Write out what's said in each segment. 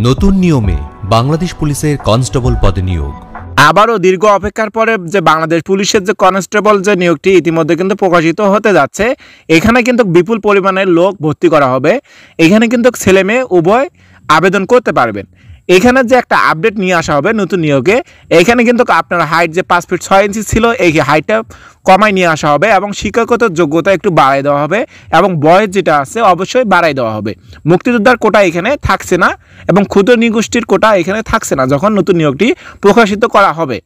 নতুন নিয়মে বাংলাদেশ পুলিশের কনস্টেবল পদে নিয়োগ। আবারও দীর্ঘ অপেক্ষার পরে যে বাংলাদেশ পুলিশের যে কনস্টেবল যে নিয়োগটি ইতিমধ্যে কিন্তু প্রকাশিত হতে যাচ্ছে। এখানে কিন্তু বিপুল পরিমাণের লোক ভর্তি করা হবে। এখানে কিন্তু ছেলে মেয়ে উভয় আবেদন করতে পারবেন। এখানে যে একটা আপডেট নিয়ে আসা হবে নতুন নিয়োগে, এখানে কিন্তু আপনার হাইট যে 5 ফিট 6 ইঞ্চি ছিল এই হাইটটা কমায় নিয়ে আসা হবে এবং শিক্ষাগত যোগ্যতা একটু বাড়াই দেওয়া হবে এবং বয়স যেটা আছে অবশ্যই বাড়াই দেওয়া হবে। মুক্তিযোদ্ধার কোটা এখানে থাকছে না এবং ক্ষুদ্র নৃগোষ্ঠীর কোটা এখানে থাকছে না যখন নতুন নিয়োগটি প্রকাশিত করা হবে।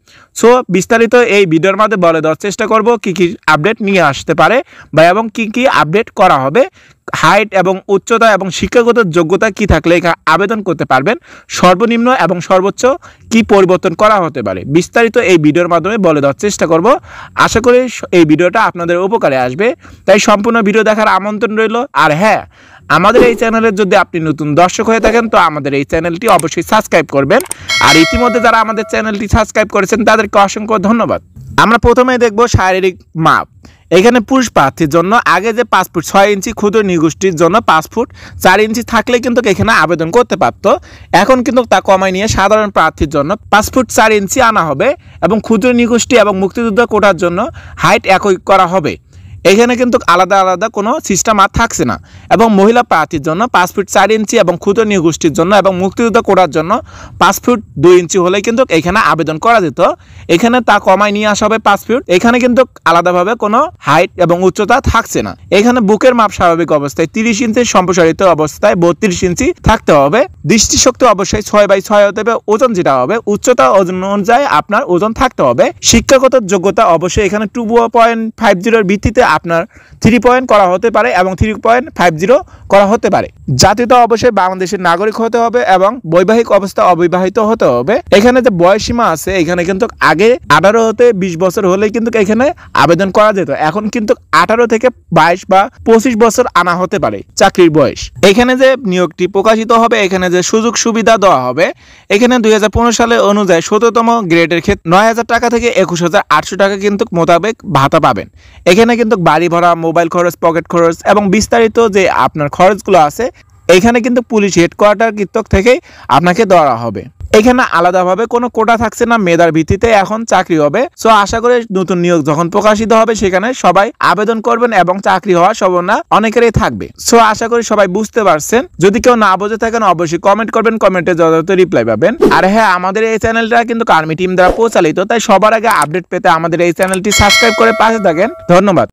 সো বিস্তারিত এই ভিডিওর মধ্যে বলে দেওয়ার চেষ্টা করব কি কি আপডেট নিয়ে আসতে পারে বা এবং কি কি আপডেট করা হবে, হাইট এবং উচ্চতা এবং শিক্ষাগত যোগ্যতা কি থাকলে এখানে আবেদন করতে পারবেন, সর্বনিম্ন এবং সর্বোচ্চ কি পরিবর্তন করা হতে পারে, বিস্তারিত এই ভিডিওর মাধ্যমে বলে দেওয়ার চেষ্টা করব। আশা করি এই ভিডিওটা আপনাদের উপকারে আসবে, তাই সম্পূর্ণ ভিডিও দেখার আমন্ত্রণ রইল। আর হ্যাঁ, আমাদের এই চ্যানেলের যদি আপনি নতুন দর্শক হয়ে থাকেন তো আমাদের এই চ্যানেলটি অবশ্যই সাবস্ক্রাইব করবেন। আর ইতিমধ্যে যারা আমাদের চ্যানেলটি সাবস্ক্রাইব করেছেন তাদেরকে অসংখ্য ধন্যবাদ। আমরা প্রথমেই দেখব শারীরিক মাপ। এখানে পুরুষ প্রার্থীর জন্য আগে যে 5 ফুট 6 ইঞ্চি ক্ষুদ্র নৃগোষ্ঠীর জন্য 5 ফুট 4 ইঞ্চি থাকলে কিন্তু এখানে আবেদন করতে পারতো। এখন কিন্তু তা কমায় নিয়ে সাধারণ প্রার্থীর জন্য 5 ফুট 4 ইঞ্চি আনা হবে এবং ক্ষুদ্র নৃগোষ্ঠী এবং মুক্তিযোদ্ধা কোটার জন্য হাইট একই করা হবে। এখানে কিন্তু আলাদা আলাদা কোনো সিস্টেম আর থাকছে না। এবং মহিলা প্রার্থীর জন্য 5 ফুট 4 ইঞ্চি এবং ক্ষুদ্র নৃগোষ্ঠীর জন্য এবং মুক্তিযোদ্ধা কোটার জন্য 5 ফুট 2 ইঞ্চি হলে কিন্তু এখানে আবেদন করা যেত। এখানে তা কমায় নিয়ে আসা হবে 5 ফুট। এখানে কিন্তু আলাদাভাবে কোনো হাইট এবং উচ্চতা থাকছে না। এখানে বুকের মাপ স্বাভাবিক অবস্থায় 30 ইঞ্চি, সম্প্রসারিত অবস্থায় 32 ইঞ্চি থাকতে হবে। দৃষ্টিশক্তি অবশ্যই 6/6 হতে হবে। ওজন যেটা হবে উচ্চতা ওজন অনুযায়ী আপনার ওজন থাকতে হবে। শিক্ষাগত যোগ্যতা অবশ্যই এখানে 2.50 ভিত্তিতে আপনার 3 পয়েন্ট করা হতে পারে এবং 3.50 করা হতে পারে। জাতিটা অবশ্যই বাংলাদেশের নাগরিক হতে হবে এবং বৈবাহিক অবস্থা অবিবাহিত হতে হবে। এখানে যে বয়স সীমা আছে এখানে কিন্তু আগে 18 হতে 20 বছর হলেই কিন্তু এখানে আবেদন করা যেত। এখন কিন্তু 18 থেকে 22 বা 25 বছর আনা হতে পারে চাকরির বয়স। এখানে যে নিয়োগটি প্রকাশিত হবে এখানে যে সুযোগ সুবিধা দেওয়া হবে, এখানে 2015 সালে অনুযায়ী 17তম গ্রেডের ক্ষেত্রে 9,000 টাকা থেকে 21,800 টাকা কিন্তু মোতাবেক ভাতা পাবেন। এখানে কিন্তু বাড়ি ভাড়া, মোবাইল খরচ, পকেট খরচ এবং বিস্তারিত যে আপনার খরচগুলো আছে এখানে কিন্তু পুলিশ হেডকোয়ার্টার কর্তৃপক্ষ থেকেই আপনাকে দেওয়া হবে। এখানে আলাদাভাবে কোনো কোটা থাকছে না, মেধার ভিত্তিতে এখন চাকরি হবে। সো আশা করি নতুন নিয়োগ যখন প্রকাশিত হবে সেখানে সবাই আবেদন করবেন এবং চাকরি হওয়ার সম্ভাবনা অনেকেরই থাকবে। সো আশা করি সবাই বুঝতে পারছেন। যদি কেউ না বুঝে থাকেন অবশ্যই কমেন্ট করবেন, কমেন্টে যথাযথ রিপ্লাই পাবেন। আর হ্যাঁ, আমাদের এই চ্যানেলটা কিন্তু আর্মি টিম দ্বারা পরিচালিত, তাই সবার আগে আপডেট পেতে আমাদের এই চ্যানেলটি সাবস্ক্রাইব করে পাশে থাকেন। ধন্যবাদ।